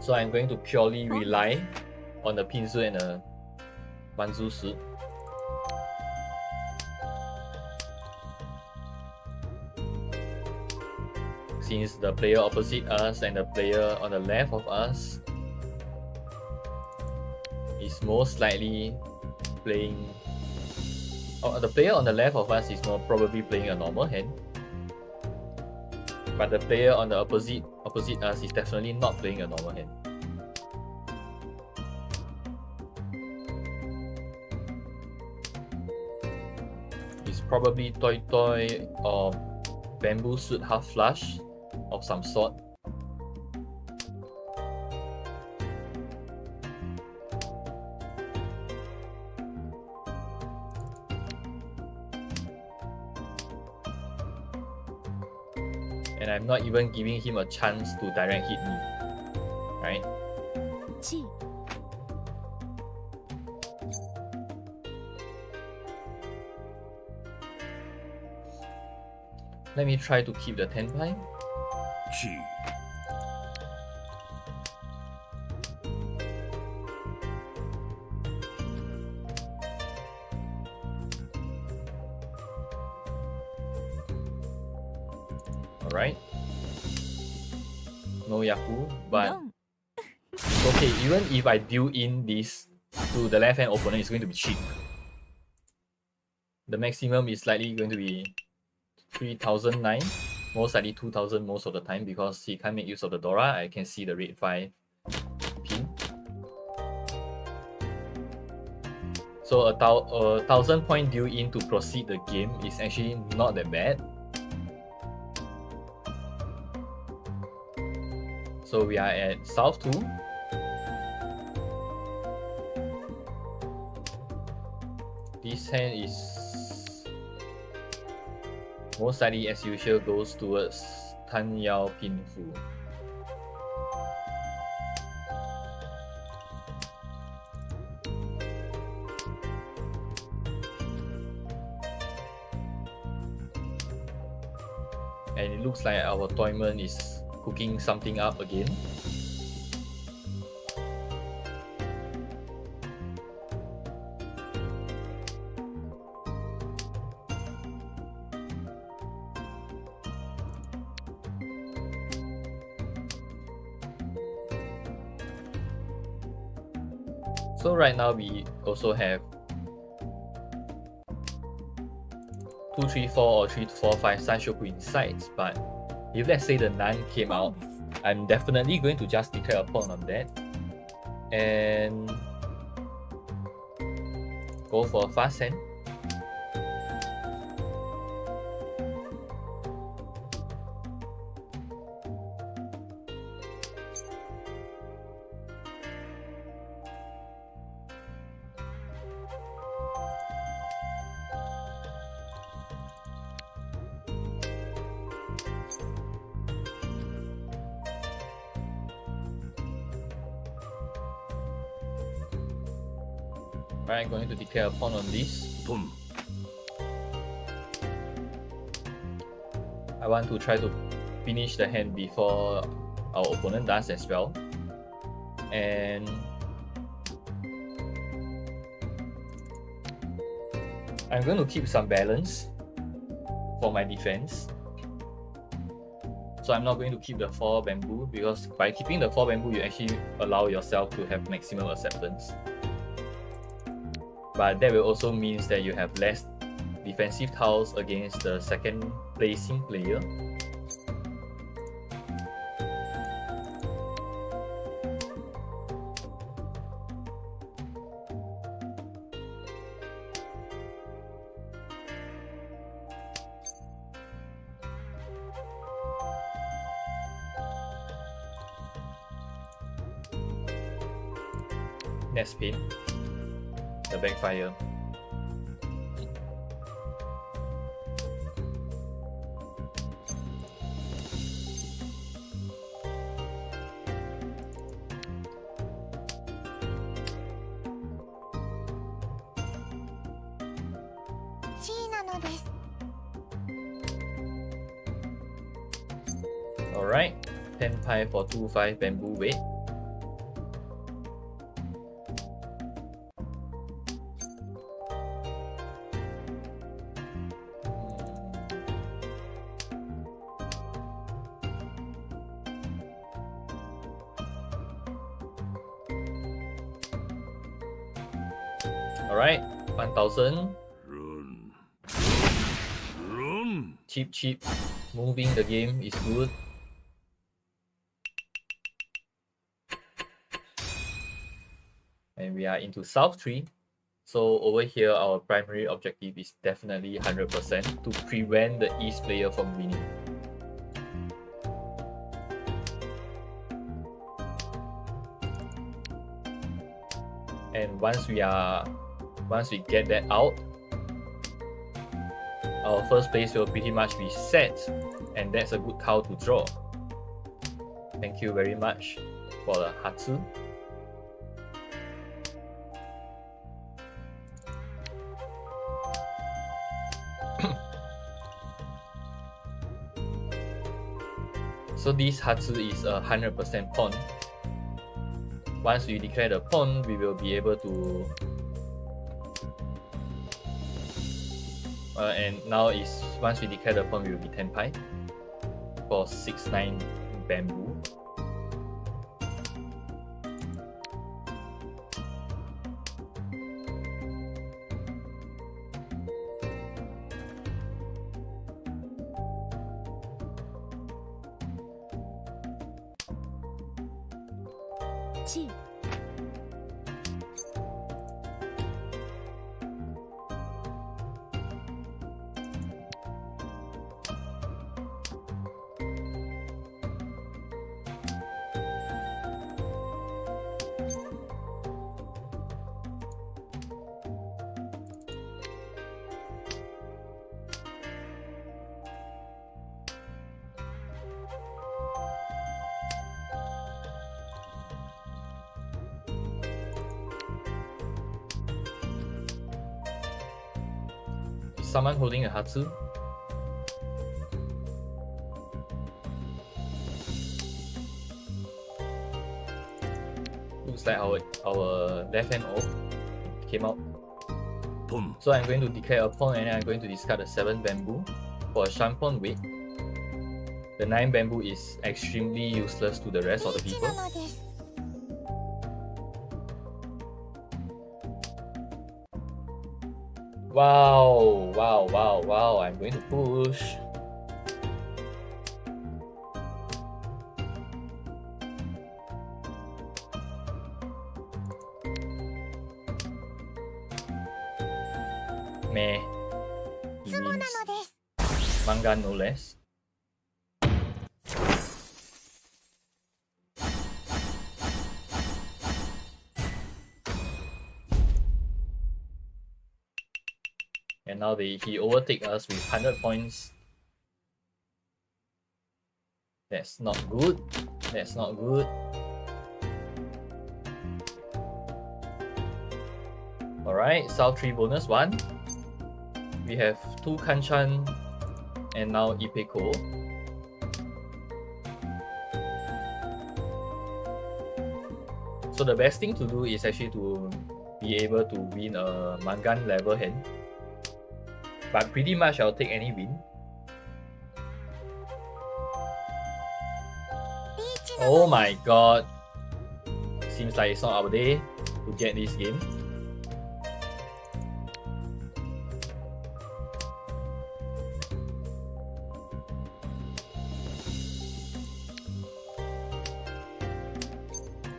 So I'm going to purely rely on the Pinzu and the Manzu Shi. Since the player opposite us and the player on the left of us is most likely playing... the player on the left of us is more probably playing a normal hand. But the player on the opposite us is definitely not playing a normal hand. It's probably Toy Toy or Bamboo Suit half flush of some sort. And I'm not even giving him a chance to direct hit me, right? Chi. Let me try to keep the tenpai. Chi. Alright. No Yaku, but Dong. it's okay. Even if I deal in this to the left hand opponent, it's going to be cheap. The maximum is likely going to be 3009, most likely 2000 most of the time because he can't make use of the Dora. I can see the rate 5 pin. So a 1000 point deal in to proceed the game is actually not that bad. So we are at South 2. This hand is most likely, as usual, goes towards Tan Yao Pin Fu. And it looks like our tournament is cooking something up again. So right now we also have 234 or 345 Saishoku in sights, but if let's say the Nan came out, I'm definitely going to just declare a pawn on that and go for a fast hand. Right, I'm going to declare a pawn on this. Pum. I want to try to finish the hand before our opponent does as well. And I'm going to keep some balance for my defense. So I'm not going to keep the 4 bamboo because by keeping the 4 bamboo, you actually allow yourself to have maximum acceptance. But that will also means that you have less defensive tiles against the second placing player. S-Pain, the backfire. Alright, 10 pie for 2-5 bamboo weight. Alright, 1000. Run. Run. Cheap. Moving the game is good. And we are into South 3. So over here, our primary objective is definitely 100% to prevent the East player from winning. And once we get that out, our first place will pretty much be set, and that's a good tile to draw. Thank you very much for the Hatsu. So this Hatsu is a 100% pawn. Once we declare the pawn, we will be able to and now is once we declare the pawn, we will be 10 pie for 6-9 bamboo. Someone holding a Hatsu. Looks like our left hand off came out. Pawn. So I'm going to declare a pawn and I'm going to discard a 7 bamboo for a shunt pawn weight. The 9 bamboo is extremely useless to the rest of the people. Wow, I'm going to push. Meh. He means Mangan no less. And now he overtake us with 100 points. That's not good. That's not good. Alright, South 3 bonus 1. We have 2 Hanchan and now Ipeko. So the best thing to do is actually to be able to win a Mangan level hand. But pretty much I'll take any win. Oh my god. Seems like it's not our day to get this game.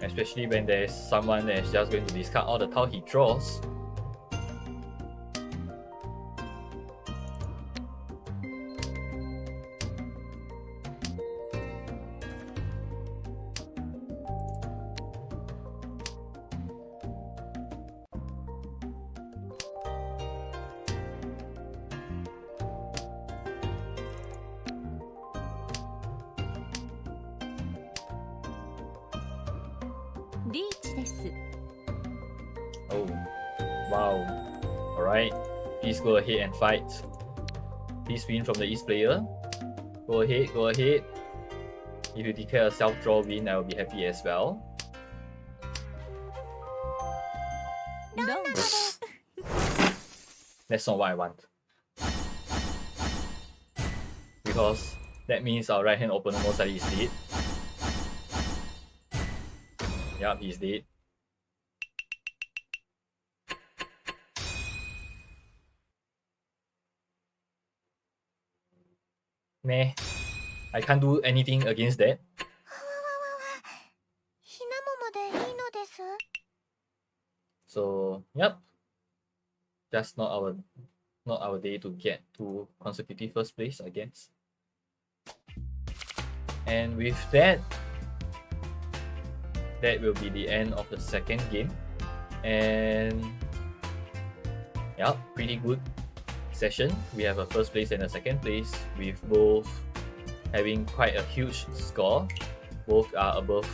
Especially when there's someone that's just going to discard all the tile he draws. です。 Oh, wow. Alright, please go ahead and fight. Please win from the East player. Go ahead, go ahead. If you declare a self-draw win, I will be happy as well. どんなのです。 That's not what I want. Because that means our right-hand opponent most likely is dead. Yup, he's dead. Meh. I can't do anything against that. ひなももでいいのです。 So, yep. Just not our day to get to consecutive first place, I guess. And with that, that will be the end of the second game. And yeah, pretty good session. We have a first place and a second place, with both having quite a huge score. Both are above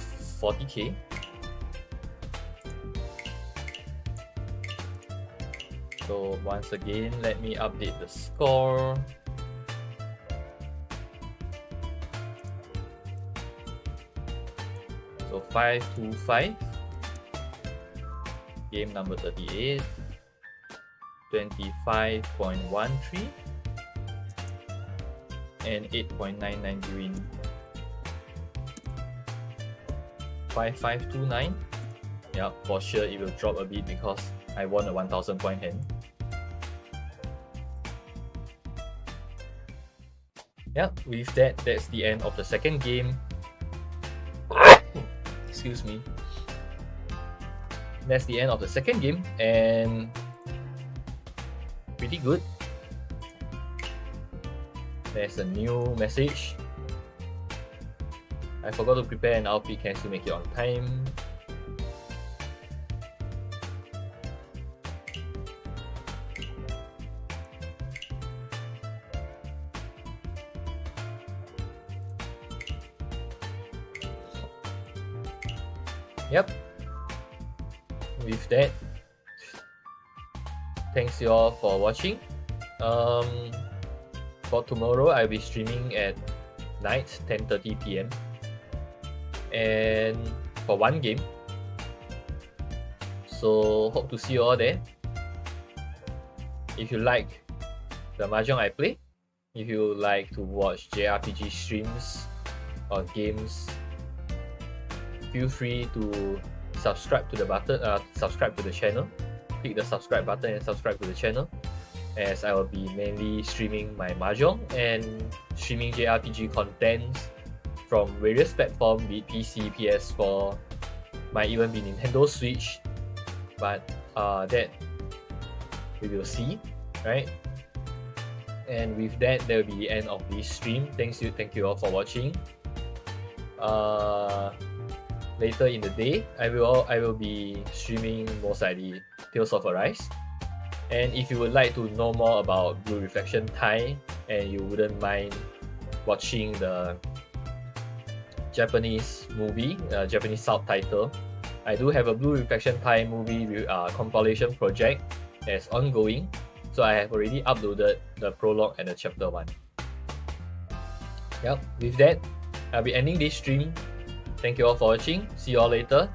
40k. So once again, let me update the score. So 5-5. Game number 38. 25.13 and 8.99 green. 5529. Yeah, for sure it will drop a bit because I won a 1000 point hand. Yeah, with that, that's the end of the second game. Excuse me. That's the end of the second game, and pretty good. There's a new message. I forgot to prepare an outfit, can still make it on time. Yep. With that, thanks you all for watching. For tomorrow, I'll be streaming at night, 10:30 p.m. and for one game. So hope to see you all there. If you like the Mahjong I play, if you like to watch JRPG streams or games, feel free to subscribe to the button, subscribe to the channel. Click the subscribe button and subscribe to the channel, as I will be mainly streaming my Mahjong and streaming JRPG contents from various platforms, be it PC, PS4, might even be Nintendo Switch, but that we will see, right? And with that, that will be the end of this stream. Thank you all for watching. Later in the day, I will be streaming most likely Tales of Arise. And if you would like to know more about Blue Reflection Thai and you wouldn't mind watching the Japanese movie, Japanese subtitle, I do have a Blue Reflection Thai movie compilation project that's ongoing. So I have already uploaded the prologue and the chapter 1. Yep, with that, I'll be ending this stream. Thank you all for watching. See you all later.